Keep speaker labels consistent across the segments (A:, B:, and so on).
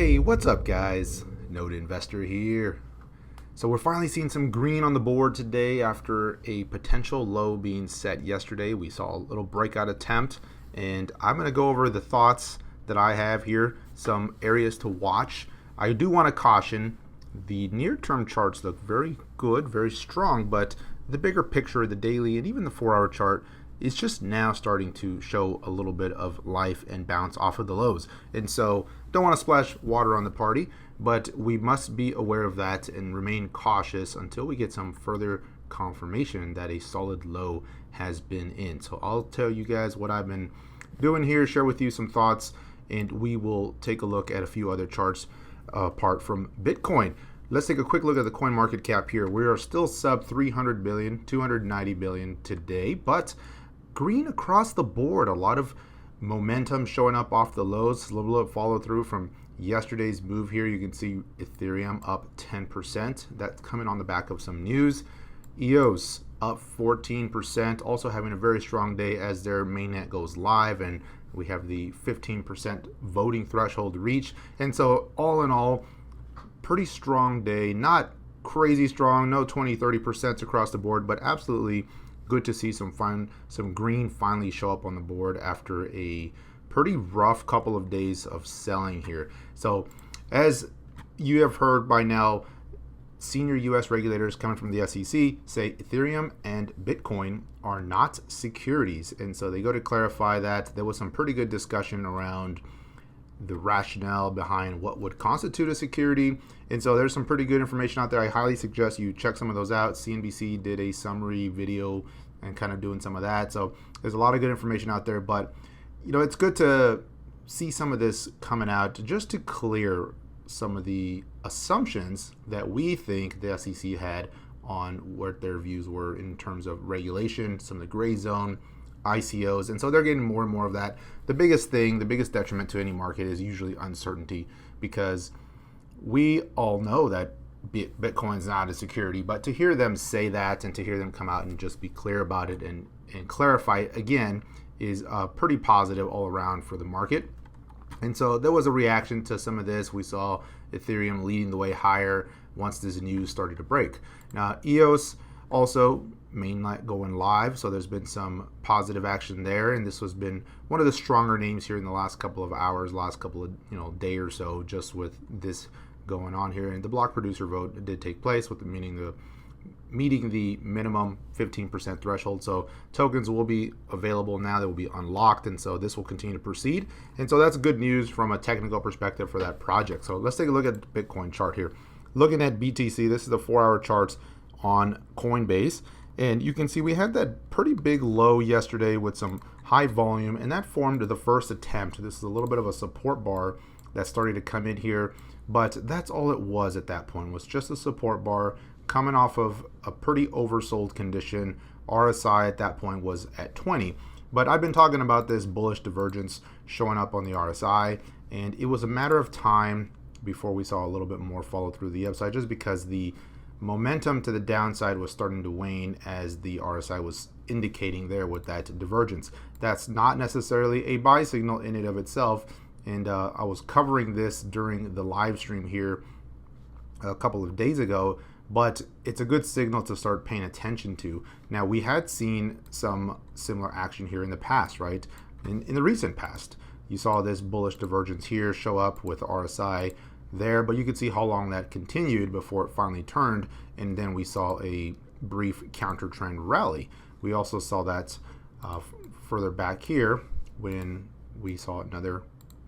A: Hey, what's up guys? Node Investor here. So we're finally seeing some green on the board today after a potential low being set yesterday. We saw a little breakout attempt, and I'm going to go over the thoughts that I have here, some areas to watch. I do want to caution, the near-term charts look very good, very strong, but the bigger picture, the daily and even the 4-hour chart, is just now starting to show a little bit of life and bounce off of the lows. And so don't want to splash water on the party, but we must be aware of that and remain cautious until we get some further confirmation that a solid low has been in. So I'll tell you guys what I've been doing here, share with you some thoughts, and we will take a look at a few other charts apart from Bitcoin. Let's take a quick look at the coin market cap here. We are still sub 300 billion, 290 billion today, but green across the board. A lot of momentum showing up off the lows. A little bit of follow through from yesterday's move here. You can see Ethereum up 10%. That's coming on the back of some news. EOS up 14%. Also having a very strong day as their mainnet goes live, and we have the 15% voting threshold reached. And so all in all, pretty strong day. Not crazy strong, no 20-30% across the board, but absolutely good to see some green finally show up on the board after a pretty rough couple of days of selling here. So as you have heard by now, senior US regulators coming from the SEC say Ethereum and Bitcoin are not securities. And so they go to clarify that. There was some pretty good discussion around the rationale behind what would constitute a security. And so there's some pretty good information out there. I highly suggest you check some of those out. CNBC did a summary video and kind of doing some of that. So there's a lot of good information out there, but you know, it's good to see some of this coming out just to clear some of the assumptions that we think the SEC had on what their views were in terms of regulation, some of the gray zone, ICOs, and so they're getting more and more of that. The biggest detriment to any market is usually uncertainty, because we all know that Bitcoin's not a security, but to hear them say that and to hear them come out and just be clear about it and clarify it again is pretty positive all around for the market. And so there was a reaction to some of this. We saw Ethereum leading the way higher once this news started to break. Now EOS also mainnet going live, so there's been some positive action there, and this has been one of the stronger names here in the last couple of hours, last couple of day or so, just with this going on here. And the block producer vote did take place, with meeting the minimum 15% threshold. So tokens will be available now, they will be unlocked, and so this will continue to proceed. And so that's good news from a technical perspective for that project. So let's take a look at the Bitcoin chart here. Looking at BTC, this is the 4-hour charts on Coinbase. And you can see we had that pretty big low yesterday with some high volume, and that formed the first attempt. This is a little bit of a support bar that started to come in here, but that's all it was at that point, was just a support bar coming off of a pretty oversold condition. RSI at that point was at 20, but I've been talking about this bullish divergence showing up on the RSI, and it was a matter of time before we saw a little bit more follow through the upside, just because the momentum to the downside was starting to wane as the RSI was indicating there with that divergence. That's not necessarily a buy signal in and of itself, and I was covering this during the live stream here a couple of days ago, but it's a good signal to start paying attention to. Now, we had seen some similar action here in the past, right? In the recent past, you saw this bullish divergence here show up with RSI there, but you could see how long that continued before it finally turned, and then we saw a brief counter trend rally. We also saw that further back here when we saw another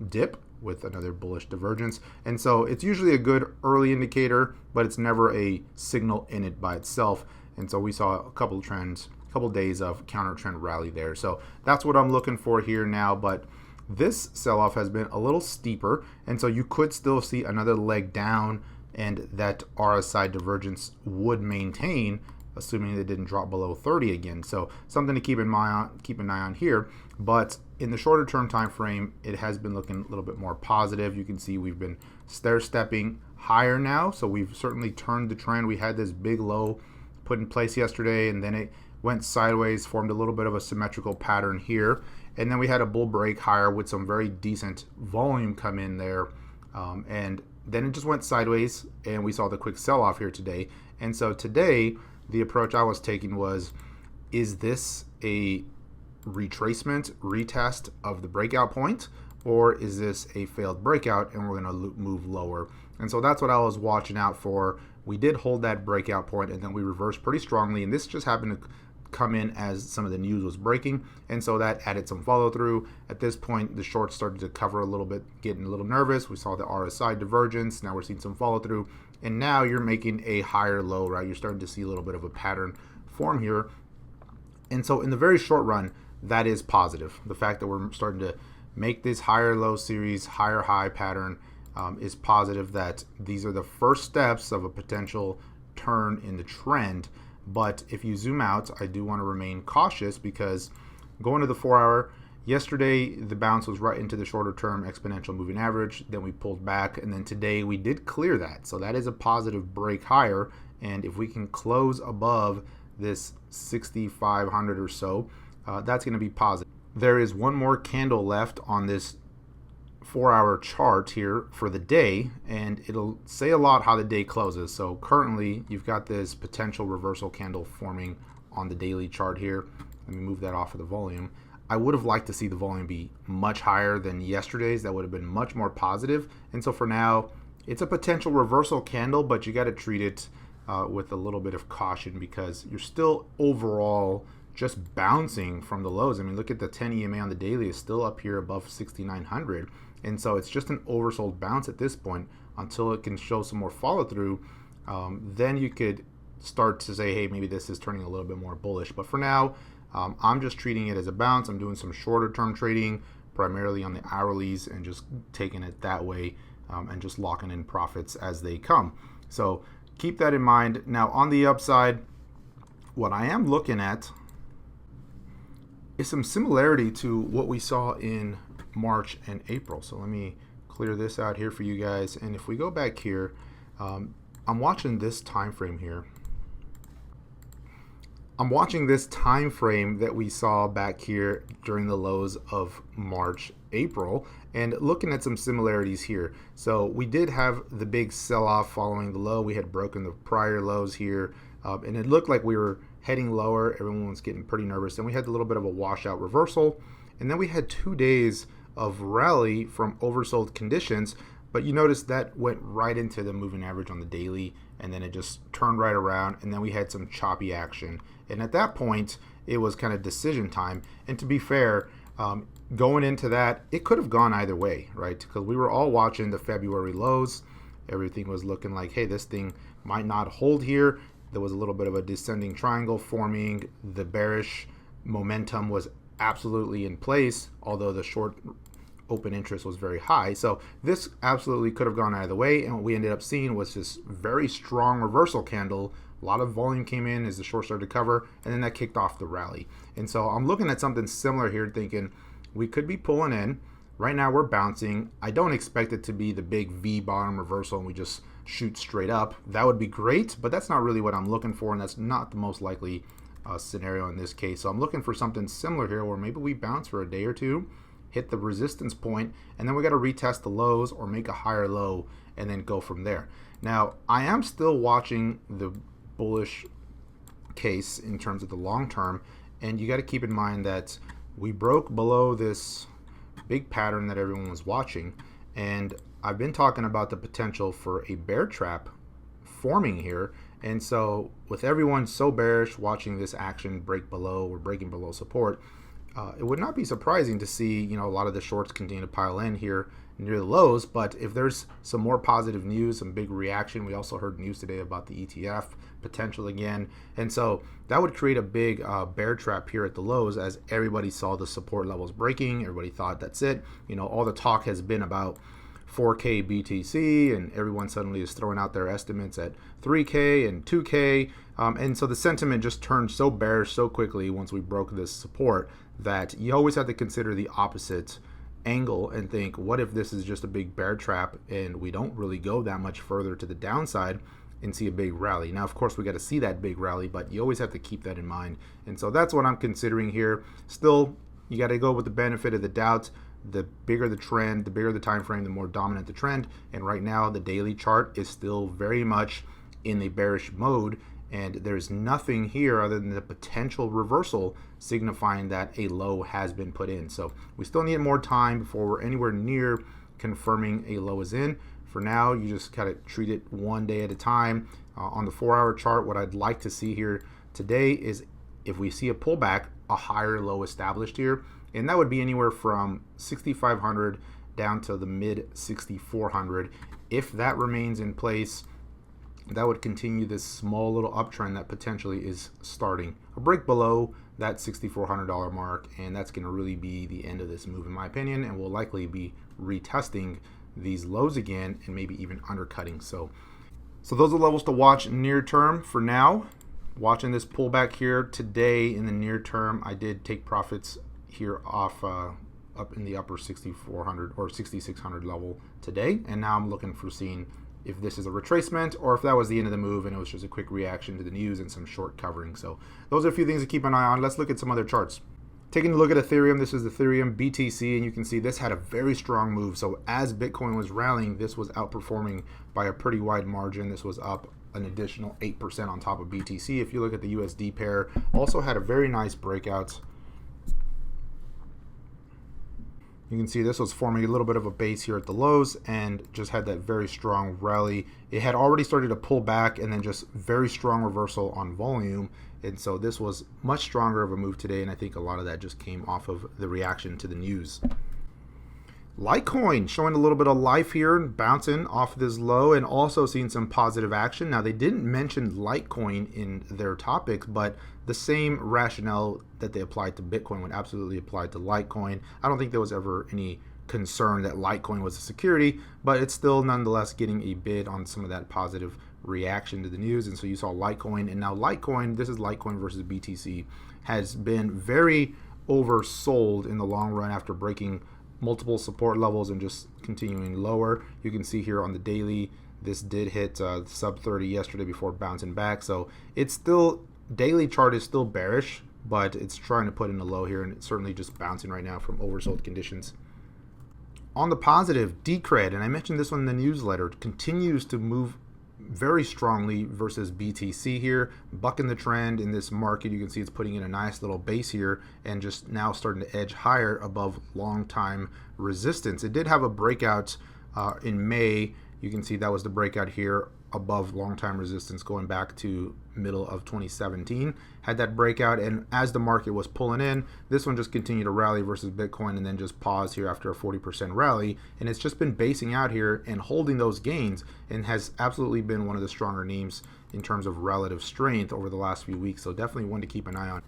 A: dip with another bullish divergence. And so it's usually a good early indicator, but it's never a signal in it by itself. And so we saw a couple of days of counter trend rally there. So that's what I'm looking for here now, but this sell-off has been a little steeper, and so you could still see another leg down, and that RSI divergence would maintain, assuming it didn't drop below 30 again. So something to keep an eye on here. But in the shorter term time frame, it has been looking a little bit more positive. You can see we've been stair-stepping higher now, so we've certainly turned the trend. We had this big low put in place yesterday, and then it went sideways, formed a little bit of a symmetrical pattern here, and then we had a bull break higher with some very decent volume come in there And then it just went sideways, and we saw the quick sell-off here today. And so today, the approach I was taking was, is this a retracement, retest of the breakout point, or is this a failed breakout and we're going to move lower? And so that's what I was watching out for. We did hold that breakout point, and then we reversed pretty strongly, and this just happened to come in as some of the news was breaking, and so that added some follow through. At this point, the shorts started to cover a little bit, getting a little nervous. We saw the RSI divergence. Now we're seeing some follow through, and now you're making a higher low, right? You're starting to see a little bit of a pattern form here. And so in the very short run, that is positive. The fact that we're starting to make this higher low series, higher high pattern is positive, that these are the first steps of a potential turn in the trend. But if you zoom out, I do want to remain cautious, because going to the 4 hour, yesterday the bounce was right into the shorter term exponential moving average. Then we pulled back, and then today we did clear that. So that is a positive break higher. And if we can close above this 6,500 or so, that's going to be positive. There is one more candle left on this 4 hour chart here for the day, and it'll say a lot how the day closes. So currently you've got this potential reversal candle forming on the daily chart here. Let me move that off of the volume. I would have liked to see the volume be much higher than yesterday's. That would have been much more positive. And so for now, it's a potential reversal candle, but you got to treat it with a little bit of caution, because you're still overall just bouncing from the lows. I mean, look at the 10 EMA on the daily is still up here above 6,900. And so it's just an oversold bounce at this point until it can show some more follow through. Then you could start to say, hey, maybe this is turning a little bit more bullish. But for now, I'm just treating it as a bounce. I'm doing some shorter term trading, primarily on the hourlies, and just taking it that way, and just locking in profits as they come. So keep that in mind. Now on the upside, what I am looking at is some similarity to what we saw in March and April. So let me clear this out here for you guys. And if we go back here, I'm watching this time frame here. I'm watching this time frame that we saw back here during the lows of March, April, and looking at some similarities here. So we did have the big sell-off following the low. We had broken the prior lows here, and it looked like we were heading lower. Everyone was getting pretty nervous. Then we had a little bit of a washout reversal, and then we had 2 days of rally from oversold conditions. But you notice that went right into the moving average on the daily, and then it just turned right around, and then we had some choppy action. And at that point, it was kind of decision time. And to be fair, going into that, it could have gone either way, right? Because we were all watching the February lows. Everything was looking like, hey, this thing might not hold here. There was a little bit of a descending triangle forming. The bearish momentum was absolutely in place, although the short open interest was very high. So this absolutely could have gone either way, and what we ended up seeing was this very strong reversal candle. A lot of volume came in as the short started to cover, and then that kicked off the rally. And so I'm looking at something similar here, thinking we could be pulling in. Right now we're bouncing. I don't expect it to be the big V bottom reversal and we just shoot straight up. That would be great, but that's not really what I'm looking for, and that's not the most likely scenario in this case. So I'm looking for something similar here, where maybe we bounce for a day or two, hit the resistance point, and then we got to retest the lows or make a higher low and then go from there. Now, I am still watching the bullish case in terms of the long term, and you got to keep in mind that we broke below this big pattern that everyone was watching, and I've been talking about the potential for a bear trap forming here. And so with everyone so bearish watching this action break below or breaking below support, it would not be surprising to see, a lot of the shorts continue to pile in here near the lows. But if there's some more positive news, some big reaction, we also heard news today about the ETF potential again. And so that would create a big bear trap here at the lows, as everybody saw the support levels breaking. Everybody thought that's it. All the talk has been about 4K BTC, and everyone suddenly is throwing out their estimates at 3K and 2K. And so the sentiment just turned so bearish so quickly once we broke this support, that you always have to consider the opposite angle and think, what if this is just a big bear trap and we don't really go that much further to the downside and see a big rally? Now, of course, we got to see that big rally, but you always have to keep that in mind. And so that's what I'm considering here. Still, you got to go with the benefit of the doubt. the bigger the trend, the bigger the time frame, the more dominant the trend. And right now the daily chart is still very much in a bearish mode, and there's nothing here other than the potential reversal signifying that a low has been put in. So we still need more time before we're anywhere near confirming a low is in. For now, you just kind of treat it one day at a time. On the 4-hour chart, what I'd like to see here today is if we see a pullback, a higher low established here, and that would be anywhere from 6,500 down to the mid 6,400. If that remains in place, that would continue this small little uptrend that potentially is starting. A break below that $6,400 mark, and that's going to really be the end of this move in my opinion, and we'll likely be retesting these lows again and maybe even undercutting. So those are levels to watch near term. For now, watching this pullback here today in the near term, I did take profits here off up in the upper 6,400 or 6,600 level today, and now I'm looking for seeing if this is a retracement or if that was the end of the move and it was just a quick reaction to the news and some short covering. So those are a few things to keep an eye on. Let's look at some other charts. Taking a look at Ethereum, this is Ethereum BTC, and you can see this had a very strong move. So as Bitcoin was rallying, this was outperforming by a pretty wide margin. This was up an additional 8% on top of BTC. If you look at the USD pair, also had a very nice breakout. You can see this was forming a little bit of a base here at the lows and just had that very strong rally. It had already started to pull back and then just very strong reversal on volume. And so this was much stronger of a move today, and I think a lot of that just came off of the reaction to the news. Litecoin showing a little bit of life here, bouncing off this low and also seeing some positive action. Now, they didn't mention Litecoin in their topics, but the same rationale that they applied to Bitcoin would absolutely apply to Litecoin. I don't think there was ever any concern that Litecoin was a security, but it's still nonetheless getting a bid on some of that positive reaction to the news. And so you saw Litecoin, and now Litecoin, this is Litecoin versus BTC, has been very oversold in the long run after breaking multiple support levels and just continuing lower. You can see here on the daily, this did hit sub 30 yesterday before bouncing back. So it's still, daily chart is still bearish, but it's trying to put in a low here, and it's certainly just bouncing right now from oversold conditions. On the positive, Decred, and I mentioned this one in the newsletter, continues to move very strongly versus BTC here, bucking the trend in this market. You can see it's putting in a nice little base here and just now starting to edge higher above long time resistance. It did have a breakout in May. You can see that was the breakout here above long time resistance going back to middle of 2017. Had that breakout, and as the market was pulling in, this one just continued to rally versus Bitcoin and then just paused here after a 40% rally, and it's just been basing out here and holding those gains and has absolutely been one of the stronger names in terms of relative strength over the last few weeks. So definitely one to keep an eye on.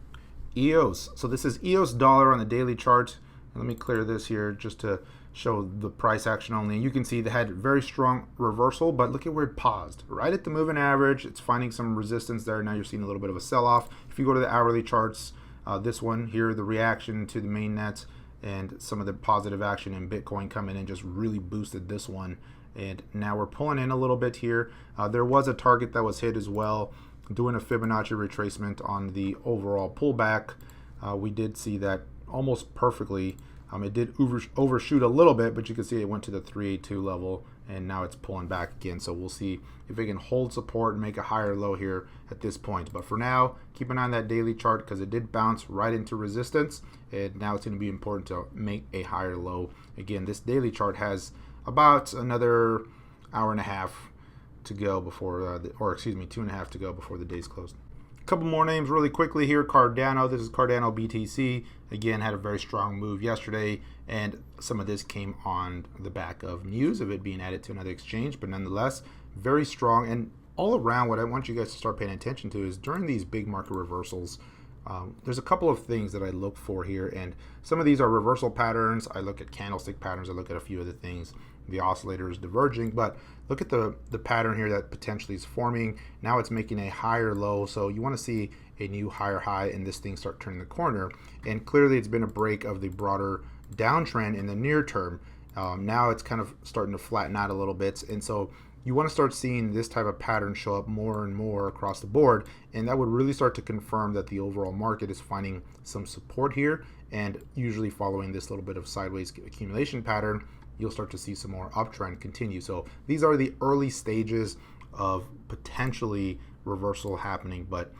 A: EOS, so this is EOS dollar on the daily chart. Let me clear this here just to show the price action only. You can see they had very strong reversal, but look at where it paused. Right at the moving average, it's finding some resistance there. Now you're seeing a little bit of a sell-off. If you go to the hourly charts, this one here, the reaction to the main net and some of the positive action in Bitcoin coming in just really boosted this one. And now we're pulling in a little bit here. There was a target that was hit as well, doing a Fibonacci retracement on the overall pullback. We did see that almost perfectly. It did overshoot a little bit, but you can see it went to the 382 level, and now it's pulling back again. So we'll see if it can hold support and make a higher low here at this point. But for now, keep an eye on that daily chart because it did bounce right into resistance, and now it's going to be important to make a higher low. Again, this daily chart has about another hour and a half to go before, 2.5 to go before the day's closed. Couple more names really quickly here. Cardano, this is Cardano BTC. Again, had a very strong move yesterday, and some of this came on the back of news of it being added to another exchange, but nonetheless, very strong. And all around, what I want you guys to start paying attention to is during these big market reversals, there's a couple of things that I look for here, and some of these are reversal patterns. I look at candlestick patterns. I look at a few other things. The oscillator is diverging, but look at the pattern here that potentially is forming. Now it's making a higher low, so you want to see a new higher high and this thing start turning the corner. And clearly it's been a break of the broader downtrend in the near term. Now it's kind of starting to flatten out a little bit, and so you want to start seeing this type of pattern show up more and more across the board, and that would really start to confirm that the overall market is finding some support here, and usually following this little bit of sideways accumulation pattern, you'll start to see some more uptrend continue. So these are the early stages of potentially reversal happening, but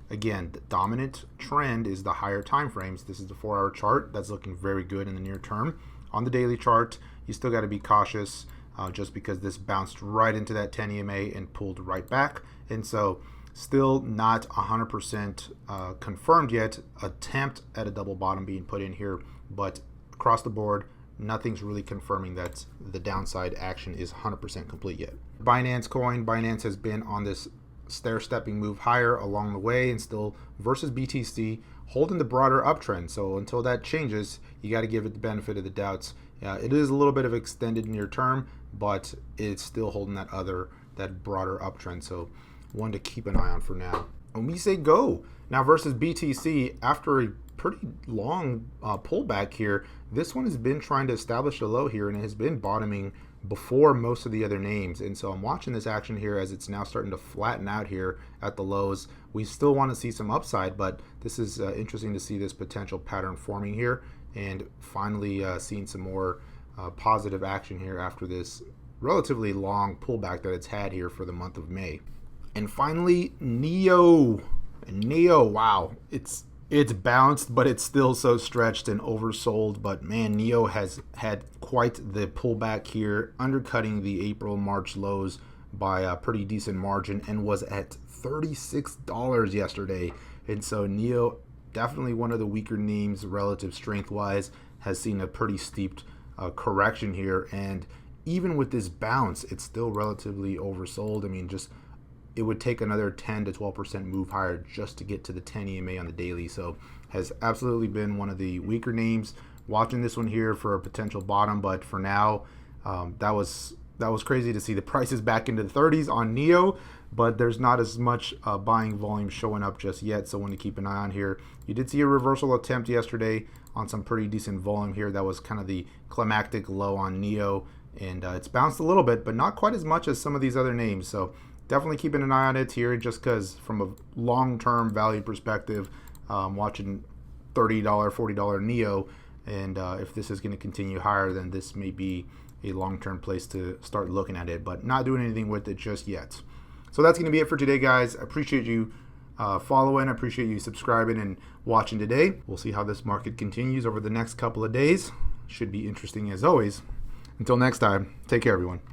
A: again, the dominant trend is the higher time frames. This is the 4-hour chart that's looking very good in the near term. On the daily chart, you still got to be cautious just because this bounced right into that 10 EMA and pulled right back. And so still not 100% confirmed yet. Attempt at a double bottom being put in here, but across the board, nothing's really confirming that the downside action is 100% complete yet. Binance has been on this stair-stepping move higher along the way, and still versus BTC holding the broader uptrend. So until that changes, you got to give it the benefit of the doubts. It is a little bit of extended near term, but it's still holding that broader uptrend. So one to keep an eye on for now. When we say go now versus BTC, after a pretty long pullback here, this one has been trying to establish a low here, and it has been bottoming before most of the other names. And so I'm watching this action here as it's now starting to flatten out here at the lows. We still want to see some upside, but this is interesting to see this potential pattern forming here, and finally seeing some more positive action here after this relatively long pullback that it's had here for the month of May. And finally, NEO, wow, it's bounced, but it's still so stretched and oversold. But man, NEO has had quite the pullback here, undercutting the April-March lows by a pretty decent margin, and was at $36 yesterday. And so NEO, definitely one of the weaker names relative strength-wise, has seen a pretty steep correction here. And even with this bounce, it's still relatively oversold. I mean, it would take another 10 to 12% move higher just to get to the 10 EMA on the daily. So has absolutely been one of the weaker names. Watching this one here for a potential bottom, but for now, that was crazy to see the prices back into the 30s on NEO, but there's not as much buying volume showing up just yet. So one to keep an eye on here. You did see a reversal attempt yesterday on some pretty decent volume here. That was kind of the climactic low on NEO, and it's bounced a little bit, but not quite as much as some of these other names. So definitely keeping an eye on it here, just because from a long-term value perspective, watching $30, $40 NEO, and if this is going to continue higher, then this may be a long-term place to start looking at it, but not doing anything with it just yet. So that's going to be it for today, guys. I appreciate you following. I appreciate you subscribing and watching today. We'll see how this market continues over the next couple of days. Should be interesting as always. Until next time, take care, everyone.